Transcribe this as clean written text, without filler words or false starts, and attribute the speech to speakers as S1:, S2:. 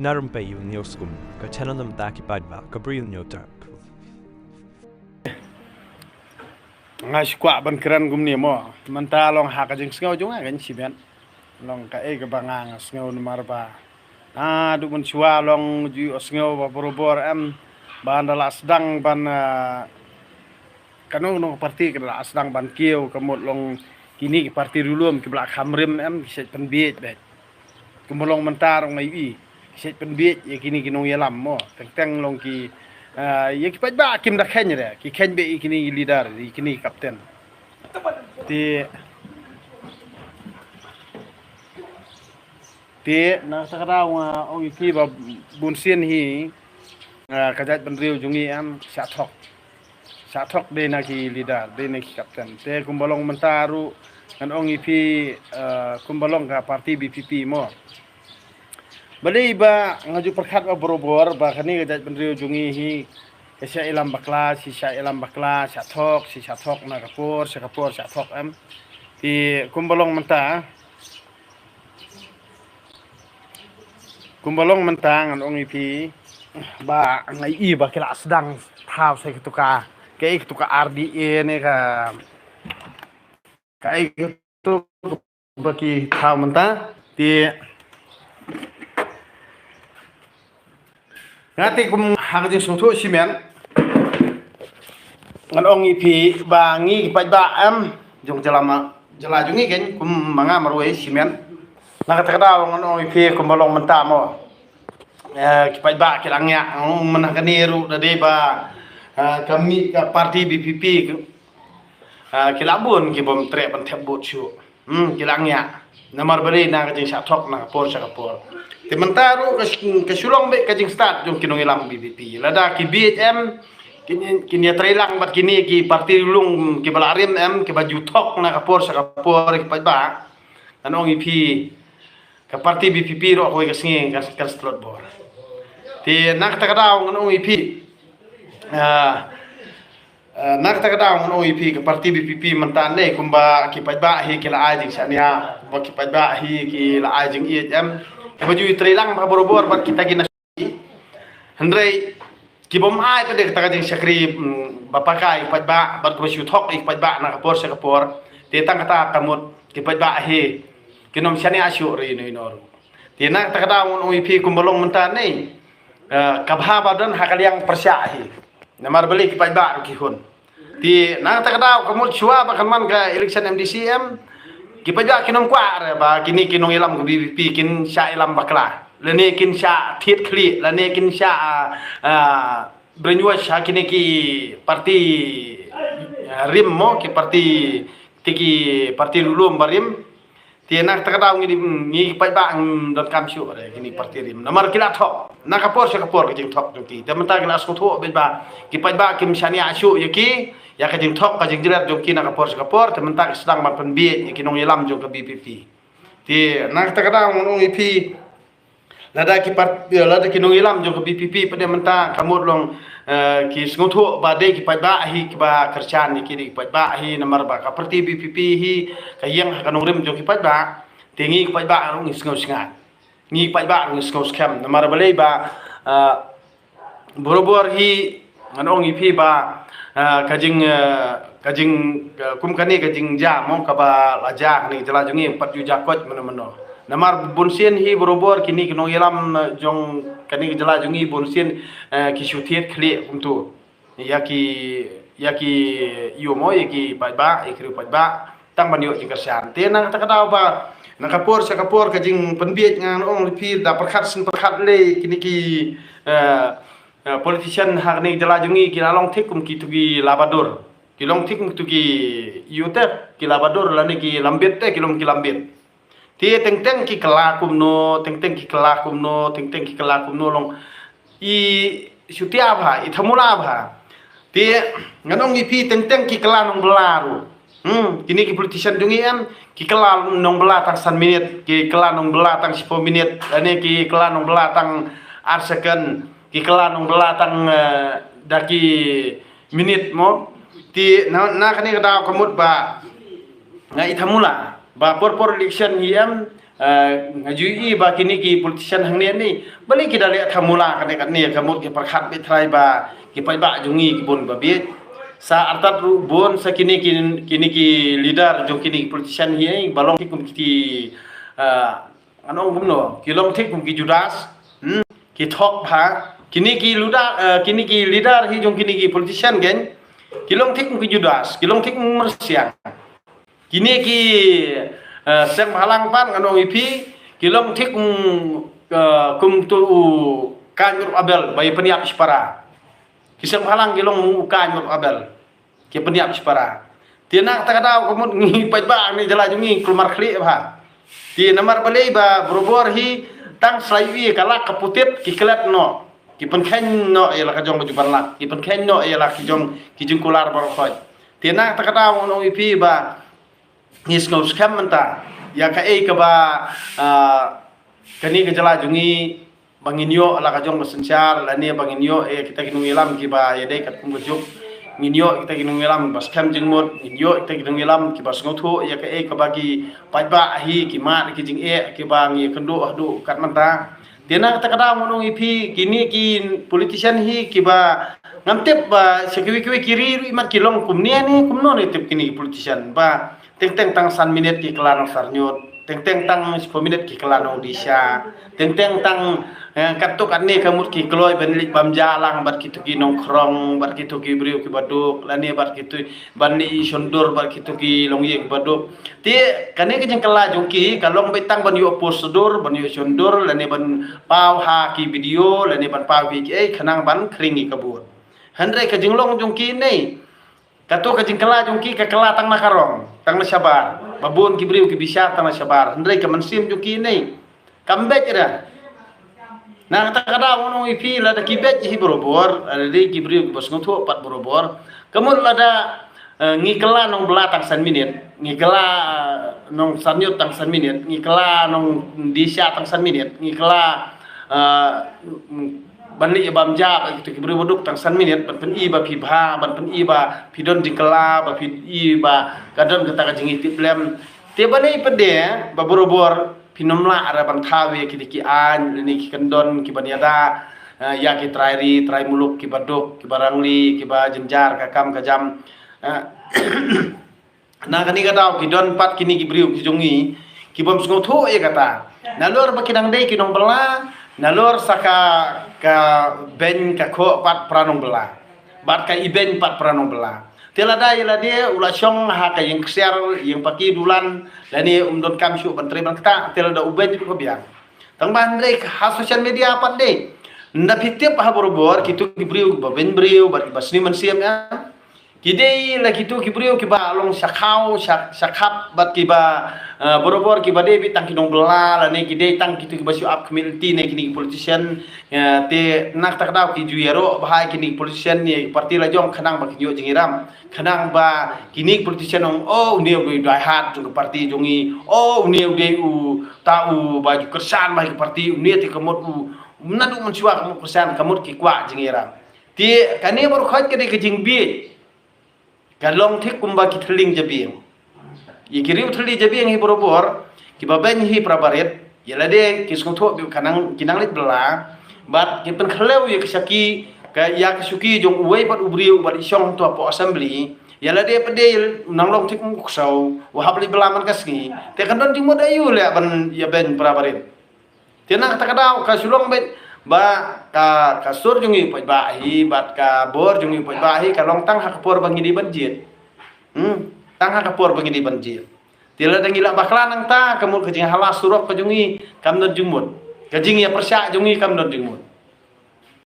S1: Narum yun nioskum, ka chananam daki badba, ka bril nyotar.
S2: Ngas kwa ban kran gumni mo manta long ha ka jing sngaw junga gan siben long ka e ga banga sngaw marba du mun chwa long ju sngaw ba borobor am ban dala sedang ban kanu no parti ka sedang ban kieu kamot long kini ki parti dulum ki blak hamrim am set pen biet bet kumolong manta long ngai i set pen biet ye kini kinong yalam mo teng long ki ye ki ba kim da khen re ki khen be kini leader kini kapten ti na sakara wa ong ki ba bun sien hi kajat ban riu jungi am sa thok de na ki leader de na ki kapten te kumbolong mentaru kan ong ipi kumbolong ka parti BPP mo balai ba ngaju perkhat ba borobor ba kani kajat ban riu jungi hi Sya ilam bakla, si sya ilam bakla, sya thok, si sya thok na kapur, sya thok am. Ti kumbalong mentang an ong ipi ba ngai i ba kila sedang thau sai ketuka. Kai ketuka RDA ne ka. Kai ketu baki thau mentang ti ngati kum hang jing sungthu simen ngan ong ipi ba ngi pa ba am jong jala jungi ken kum manga marwe simen na kata kada ngan ong ipi kum balong menta mo ki pa ba ki langya mana kaniru dade ba kami ka parti BPP ki labun ki bom tre ban thebot chu ki langya namar bari na ka jing sa thok na por sa por ti mentaru ka sulong be ka jing start jong kinong ilang BPP lada ki BHM kini trailang bat kini ki parti lung ki balarim em ki baju thok na kapor sa kapor ki ba anong ipi ka parti BPP ro ko ka singi ka slot bor ti nak ta kadaw anong ipi nak ta kadaw anong ipi ka parti BPP mantane kumba ki ba hi ki la ajing sania ba ki ba hi ki la ajing em ki baju trailang ba borobor bat kita gina handrei ki bom ai pa de ta jing sakri bapakai ba bat ko shu thok ik ba na kapor sa kapor te tang kata kamut ki ba he kinom shani asyu ri no inor te na ta kata un ipi kumbolong mentan nei kabha badan hakaliang persya hi namar beli ki ba ki hun ti na ta kata kamut shua ba kan man ka election MDCM ki ba kinom kwa ba kini kinong ilam ko BBP kin sya ilam bakla lene kin sya thiet khli lene kin sya Brenwas hakini ki parti rim mo ki parti lulum barim tiena takadaw ngi pa ba ang dot kam syu re kini parti rim namar kila thok nakapor sa kapor ki thok ki tamanta kila asko tho be ba ki pa ba kim shani asyu yaki ya ka jing thok ka jing jirat jong ki nakapor sa kapor tamanta sedang mapen bi ki nong ilam jong ka BPP ti nak takadaw nong ipi lada ki nong ilam jong ka BPP pada menta kamut long ki sngotho ba de ki pa ba hi ki ba kerchan ni ki pa ba hi namar ba ka parti BPP hi ka yang ka nong rim jong ki pa ba tingi ki pa ba rong sngo sngat ngi pa ba rong sngo skam namar balai ba borobor hi nganong ipi ba kajing kumkani kajing ja mong ka ba laja ni jala jungi 4 juta kot meno namar bunsien hi borobor kini kinong ilam jong kani jala jungi bunsien ki shutiet khli kumtu yaki yomo yaki ba ikri ba tang banyo jing kersan te nang ta kadaw ba nakapor sa kapor kajing penbiet ngang ong lipir da perkhat le kini ki politician hakni jala jungi ki lalong thik kum ki tugi labadur ki long thik kum tugi yute ki labadur lani ki lambet te ki long ki lambet ti teng ki kelakum no teng ki kelakum no long i syutia ba i thamula ba ti nganong ipi teng ki kelanong belaru kini ki politician dungi am ki kelanong belatang 1 minit ki kelanong belatang 10 minit ane ki kelanong belatang arsaken ki kelanong belatang daki minit mo ti na kani kada kamut ba ngai thamula ba por election hiam ngajui ba kini ki politician hang ni balik kita lihat kamula kan ni kamut ki perkhat betrai ba ki pai ba jungi ki bon ba bi sa artat bon sa kini ki leader jong kini politician hi balong ki kum ki anong gumno ki long thik kum ki judas ki thok pha kini ki leader hi jong kini ki politician gen ki long thik kum ki judas ki long thik mersiang kini ki sang halang pan anong ipi ki long thik kum tu kanur abel bai peniap ispara kisang halang gilong kanur abel ki peniap ispara tinak takadaw kumut ngi pajba ni jala jungi kelmar khli ba ti namar balei ba borobor hi tang slaiwi kalak kaputit ki kelat no ki penkhen no ya la kajong bajuban lak ki penkhen no ya la kijung kular barokoj tinak takadaw no ipi ba ngis ngos kam menta ya ka ka ba kani ke jala jungi banginyo ala kajong besencar lani banginyo kita kinung ilam ki ba ya dei kat kum gujuk minyo kita kinung ilam bas kam jingmot minyo kita kinung ilam ki bas ngotho ya ka bagi pajba hi ki mat ki jing ki ba ngi kendo adu kat manta tiana kata kada monong ipi kini ki politician hi ki ba ngamtep ba sekiwi kiri imat kilong kumnia ni kumno ni tip kini politician ba teng tang san minit ki kelan sarnyot teng tang 10 minit ki kelan Odisha teng tang katuk ani kamut ki kloy benlik bamjalang bat kitu ki nongkrong bat kitu ki briu ki baduk lani bat kitu bani sondur bat kitu ki longye ki baduk ti kani ki jengkala jongki kalong betang ban yo prosedur ban yo sondur lani ban pau ha ki video lani ban pau ki khanang ban kringi kabut handre ka jenglong jongki nei kato ka jengkala jongki ka kala tang nakarong tang na sabar babun ki briu ki bisa tang na sabar handre ka mansim jongki nei kambek ira nah kata kada wono ipi lada kibet hi borobor ada di kibriu bos ngotho pat borobor kemun lada ngikela nong belatang san minit ngikela nong sanyut tang san minit ngikela nong disya tang san minit ngikela bani bamja itu kibriu boduk tang san minit ban pen i ba pibha ban pen i ba pidon dikela ba i ba kadon kata ka jingi tiplem te bani pede ba borobor pinomla ada bang thawe ki an ni ki kendon ki baniada ya ki trai muluk ki baduk ki barangli ki ba jenjar ka kam ka jam na kani kata ki don pat kini ki briu ki jongi ki bom ngotho e kata nalor ba kidang dei ki nong bela nalor saka ka ben ka ko pat pranong bela bat ka iben pat pranong bela telada ila dia ulasyong ha ka yang share yang paki dulan lani umdon kamsyu bantri bangta telada uben ko biang tang bandre ha social media apa deh nda pitip ha borobor kitu kibriu ba ben briu ba basni mansiam ya kidei la kitu kibriu ki ba long sakhau sakhap bat ki ba borobor ki ba de bitang kinong bela lani kidei tang kitu ki basyu up community ne kini politician te nak takdaw ki juero bahai kini politician ni parti la jong khanang ba kinyo jingiram khanang ba kini politician ong ni go dai hat jong parti jongi ni de u tau baju kersan ba parti ni ti kamot u nadu mensuak kamot kersan kamot ki kwa jingiram ti kani bor khot ke de ki jingbi kalong thik kumba ki thling jabing ikiriu thli jabing hi borobor ki baben hi prabaret yelade ki skotho bi kanang kinang lit bela bat ki pen khlew ye kisaki ka ya kisuki jong uwei pat ubriu bat isong to po assembly yelade pede nanglong thik kusau wa habli belaman kasni te kandon di modayu le ban ya ben prabaret tenang takadaw ka sulong bet ba ka kasur jungi poj bahi bat ka bor jungi poj bahi ka long tang hakpor bangi di banjir tang hakpor bangi di banjir tila dangila bakla nang ta kamul kajing halas surok ka jungi kamdon jumut kajing ya persyak jungi kamdon jumut